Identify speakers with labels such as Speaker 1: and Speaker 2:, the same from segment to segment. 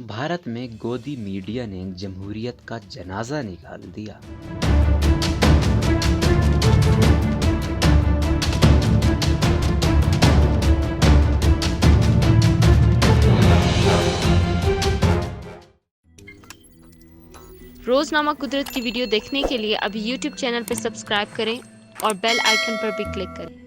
Speaker 1: भारत में गोदी मीडिया ने जमहूरियत का जनाजा निकाल दिया।
Speaker 2: रोजनामा कुदरत की वीडियो देखने के लिए अभी YouTube चैनल पर सब्सक्राइब करें और बेल आइकन पर भी क्लिक करें।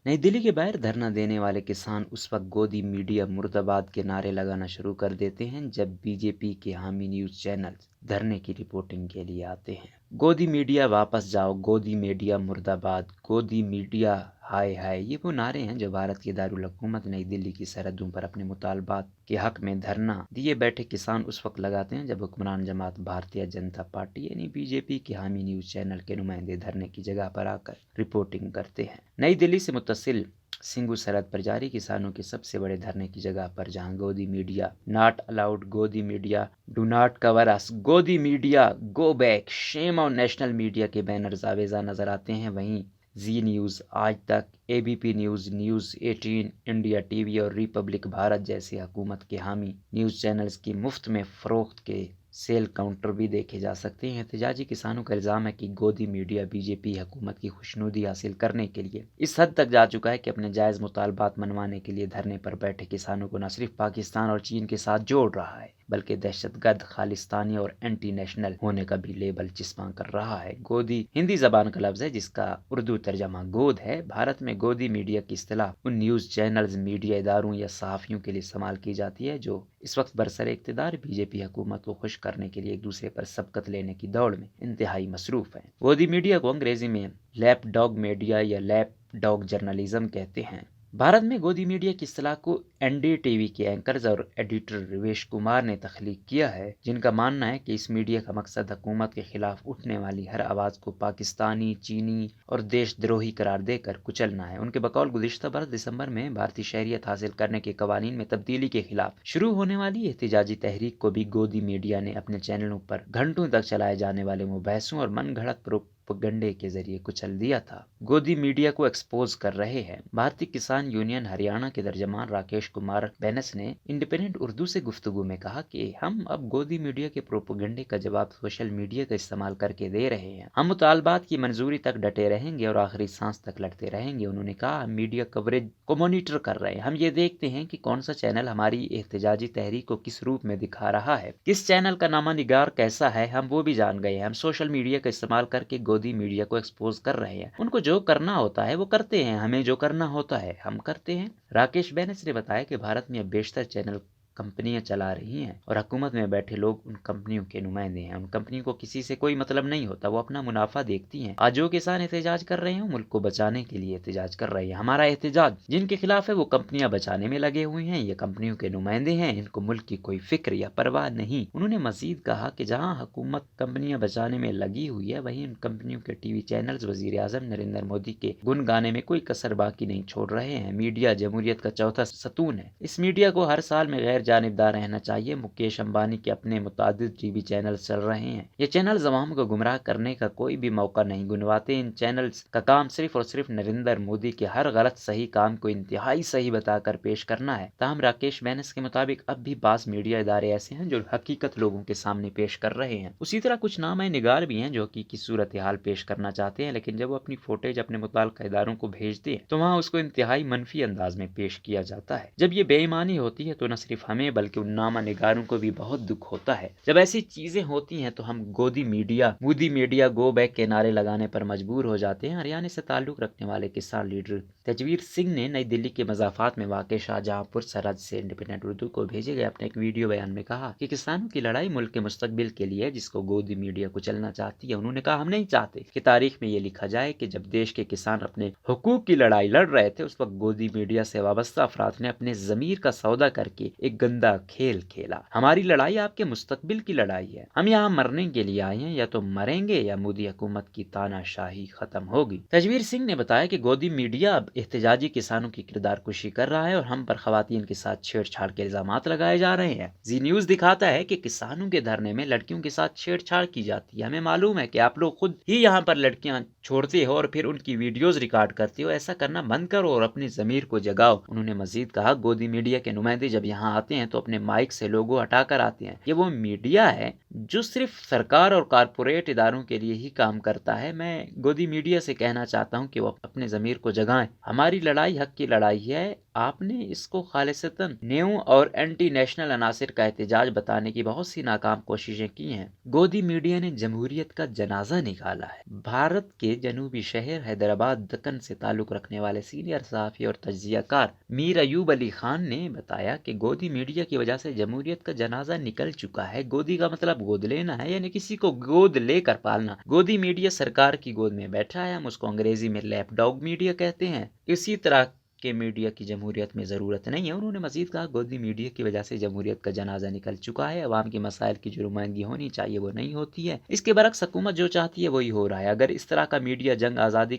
Speaker 1: नई दिल्ली के बाहर धरना देने वाले किसान उस वक्त गोदी मीडिया मुर्दाबाद के नारे लगाना शुरू कर देते हैं जब बीजेपी के हामी न्यूज चैनल धरने की रिपोर्टिंग के लिए आते हैं। गोदी मीडिया वापस जाओ, गोदी मीडिया मुर्दाबाद, गोदी मीडिया हाय हाय, ये वो नारे हैं जो भारत की दारुल हुकूमत नई दिल्ली की सरहदों पर अपने मुतालबात के हक में धरना दिए बैठे किसान उस वक्त लगाते हैं जब हुक्मरान जमात भारतीय जनता पार्टी यानी बीजेपी के हामी न्यूज चैनल के नुमाइंदे धरने की जगह पर आकर रिपोर्टिंग करते हैं। नई दिल्ली से मुत्तसिल सिंगू सरहद पर जारी किसानों के सबसे बड़े धरने की जगह पर जहां गोदी मीडिया नॉट अलाउड, गोदी मीडिया डू नॉट कवर अस, गोदी media go back, shame on national media के बैनर्स आवेजा नजर आते हैं, वहीं जी न्यूज़, आज तक, ABP news, news 18, India TV और रिपब्लिक भारत जैसे हुकूमत के हामी न्यूज़ चैनल्स की मुफ्त में फ़रोख्त के सेल काउंटर भी देखे जा सकते हैं। एहतजाजी किसानों का इल्ज़ाम है कि गोदी मीडिया बीजेपी हुकूमत की खुशनुदी हासिल करने के लिए इस हद तक जा चुका है कि अपने जायज़ मुतालबात मनवाने के लिए धरने पर बैठे किसानों को न सिर्फ पाकिस्तान और चीन के साथ जोड़ रहा है बल्कि दहशतगर्द, खालिस्तानी और एंटी नेशनल होने का भी लेबल चिस्पा कर रहा है। गोदी हिंदी जबान का लफ्ज़ है जिसका उर्दू तर्जमा गोद है। भारत में गोदी मीडिया की इस्तिलाह उन न्यूज़ चैनल्स, मीडिया इदारों या सहाफ़ियों के लिए इस्तेमाल की जाती है जो इस वक्त बरसरे इक़्तिदार बीजेपी हुकूमत को खुश करने के लिए एक दूसरे पर सबकत लेने की दौड़ में इंतहाई मसरूफ़ है। गोदी मीडिया को अंग्रेज़ी में लैप डॉग मीडिया या लैप डॉग जर्नलिज्म कहते हैं। भारत में गोदी मीडिया की इस्तिलाह को एनडीटीवी के एंकर्स और एडिटर रवेश कुमार ने तख्लीक किया है, जिनका मानना है कि इस मीडिया का मकसद हुकूमत के खिलाफ उठने वाली हर आवाज़ को पाकिस्तानी, चीनी और देशद्रोही करार देकर कुचलना है। उनके बकौल गुज़िश्ता बरस दिसंबर में भारतीय शहरियत हासिल करने के कवानीन में तब्दीली के खिलाफ शुरू होने वाली एहतिजाजी तहरीक को भी गोदी मीडिया ने अपने चैनलों पर घंटों तक चलाए जाने वाले मुबहसों और मन घड़त प्रोपेगेंडे के जरिए कुचल दिया था। गोदी मीडिया को एक्सपोज कर रहे हैं। भारतीय किसान यूनियन हरियाणा के तर्जमान राकेश कुमार बैनस ने इंडिपेंडेंट उर्दू से गुफ्तगू में कहा कि हम अब गोदी मीडिया के प्रोपेगेंडे का जवाब सोशल मीडिया का इस्तेमाल करके दे रहे हैं। हम मुतालबात की मंजूरी तक डटे रहेंगे और आखिरी सांस तक लड़ते रहेंगे। उन्होंने कहा, हम मीडिया कवरेज को मॉनिटर कर रहे हैं। हम ये देखते हैं कि कौन सा चैनल हमारी एहतजाजी तहरीक को किस रूप में दिखा रहा है, किस चैनल का नामा निगार कैसा है, हम वो भी जान गए हैं। हम सोशल मीडिया का इस्तेमाल करके गोदी मीडिया को एक्सपोज कर रहे हैं। उनको जो करना होता है वो करते हैं, हमें जो करना होता है हम करते हैं। राकेश बैनस ने बताया कि भारत में अब बेशतर चैनल कंपनियां चला रही हैं और हुकूमत में बैठे लोग उन कंपनियों के नुमाइंदे हैं। उन कंपनियों को किसी से कोई मतलब नहीं होता, वो अपना मुनाफा देखती हैं। आज जो किसान एहतजाज कर रहे हैं मुल्क को बचाने के लिए एहतजाज कर रहे हैं। हमारा एहतजाज जिनके खिलाफ है वो कंपनियां बचाने में लगे हुए हैं, ये कंपनियों के नुमाइंदे हैं, इनको मुल्क की कोई फिक्र या परवाह नहीं। उन्होंने मजीद कहा कि जहाँ हुकूमत कंपनियां बचाने में लगी हुई है वहीं उन कंपनियों के टीवी चैनल्स वजीर आजम नरेंद्र मोदी के गुण गाने में कोई कसर बाकी नहीं छोड़ रहे हैं। मीडिया जमहूरियत का चौथा सतून है। इस मीडिया को हर साल में गैर जानिबदार रहना चाहिए। मुकेश अंबानी के अपने मुतादिद टीवी चैनल चल रहे हैं। ये चैनल्स अवाम को गुमराह करने का कोई भी मौका नहीं गुनवाते। इन चैनल्स का काम सिर्फ और सिर्फ नरेंद्र मोदी के हर गलत सही काम को इंतहाई सही बताकर पेश करना है। ताहम राकेश बैनस के मुताबिक अब भी बास मीडिया इदारे ऐसे हैं जो हकीकत लोगों के सामने पेश कर रहे हैं। उसी तरह कुछ नाम निगार भी हैं जो की सूरत हाल पेश करना चाहते हैं, लेकिन जब वो अपनी फुटेज अपने मुताल्लिक़ इदारों को भेजते हैं तो वहाँ उसको इंतहाई मनफी अंदाज में पेश किया जाता है। जब ये बेईमानी होती है तो न सिर्फ हमें बल्कि उन नामा निगारों को भी बहुत दुख होता है। जब ऐसी चीजें होती हैं तो हम गोदी मीडिया गो बैक के नारे लगाने पर मजबूर हो जाते हैं। हरियाणा से ताल्लुक रखने वाले किसान लीडर तजवीर सिंह ने नई दिल्ली के मजाफात में वाक़ शाहजहांपुर सरहद से इंडिपेंडेंट उर्दू को भेजे गए अपने एक वीडियो बयान में कहा कि किसानों की लड़ाई मुल्क के मुस्तकबिल के लिए है जिसको गोदी मीडिया कुचलना चाहती है। उन्होंने कहा, हम नहीं चाहते कि तारीख में ये लिखा जाए कि जब देश के किसान अपने हुकूक की लड़ाई लड़ रहे थे उस वक्त गोदी मीडिया से वाबस्ता अफराद ने अपने जमीर का सौदा करके एक गंदा खेल खेला। हमारी लड़ाई आपके मुस्तकबिल की लड़ाई है। हम यहाँ मरने के लिए आए हैं, या तो मरेंगे या मोदी हुकूमत की तानाशाही खत्म होगी। तजवीर सिंह ने बताया कि गोदी मीडिया अब एहतजाजी किसानों की किरदार कुशी कर रहा है और हम पर खवातीन के साथ छेड़छाड़ के इल्जामात लगाए जा रहे हैं। जी न्यूज दिखाता है कि किसानों के धरने में लड़कियों के साथ छेड़छाड़ की जाती है। हमें मालूम है कि आप लोग खुद ही यहाँ पर लड़कियां छोड़ते हो और फिर उनकी वीडियोस रिकॉर्ड करते हो। ऐसा करना बंद करो और अपनी जमीर को जगाओ। उन्होंने मजीद कहा, गोदी मीडिया के नुमाइंदे जब यहाँ आते آتے ہیں تو اپنے مائک سے لوگو ہٹا کر آتے ہیں۔ یہ وہ میڈیا ہے جو صرف سرکار اور کارپوریٹ اداروں کے لیے ہی کام کرتا ہے۔ میں گودی میڈیا سے کہنا چاہتا ہوں کہ وہ اپنے ضمیر کو جگائیں۔ ہماری لڑائی حق کی لڑائی ہے۔ آپ نے اس کو خالصتاً نیو اور اینٹی نیشنل عناصر کا احتجاج بتانے کی بہت سی ناکام کوششیں کی ہیں۔ گودی میڈیا نے جمہوریت کا جنازہ نکالا ہے۔ بھارت کے جنوبی شہر حیدرآباد دکن سے تعلق رکھنے والے سینئر صحافی اور تجزیہ کار میر ایوب علی خان نے بتایا کہ گودی میڈیا کی وجہ سے جمہوریت کا جنازہ نکل چکا ہے۔ گودی کا مطلب گود لینا ہے، یعنی کسی کو گود لے کر پالنا۔ گودی میڈیا سرکار کی گود میں بیٹھا ہے، ہم اس کو انگریزی میں لیپ ڈاگ میڈیا کہتے ہیں۔ اسی طرح کے میڈیا کی جمہوریت میں ضرورت نہیں ہے۔ انہوں نے مزید کہا گودی میڈیا کی وجہ سے جمہوریت کا جنازہ نکل چکا ہے، عوام کے مسائل کی جو نمائندگی ہونی چاہیے وہ نہیں ہوتی ہے۔ اس کے برعکس حکومت جو چاہتی ہے وہی ہو رہا ہے۔ اگر اس طرح کا میڈیا جنگ آزادی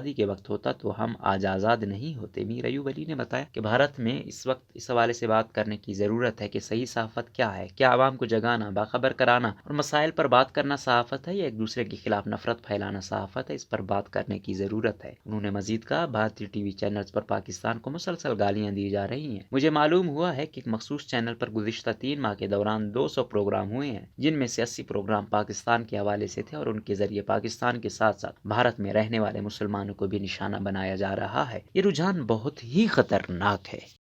Speaker 1: کے وقت ہوتا تو ہم آج آزاد نہیں ہوتے۔ میر ایوب علی نے بتایا کہ بھارت میں اس وقت اس حوالے سے بات کرنے کی ضرورت ہے کہ صحیح صحافت کیا ہے، کیا عوام کو جگانا، باخبر کرانا اور مسائل پر بات کرنا صحافت ہے یا ایک دوسرے کے خلاف نفرت پھیلانا صحافت ہے، اس پر بات کرنے کی ضرورت ہے۔ انہوں نے مزید کہا بھارتی ٹی وی چینلز پر پاکستان کو مسلسل گالیاں دی جا رہی ہیں۔ مجھے معلوم ہوا ہے کہ ایک مخصوص چینل پر گزشتہ 3 ماہ کے دوران 200 پروگرام ہوئے ہیں، جن میں سے 80 پروگرام پاکستان کے حوالے سے تھے اور ان کے ذریعے پاکستان کے ساتھ ساتھ بھارت میں رہنے والے مسلمانوں کو بھی نشانہ بنایا جا رہا ہے۔ یہ رجحان بہت ہی خطرناک ہے۔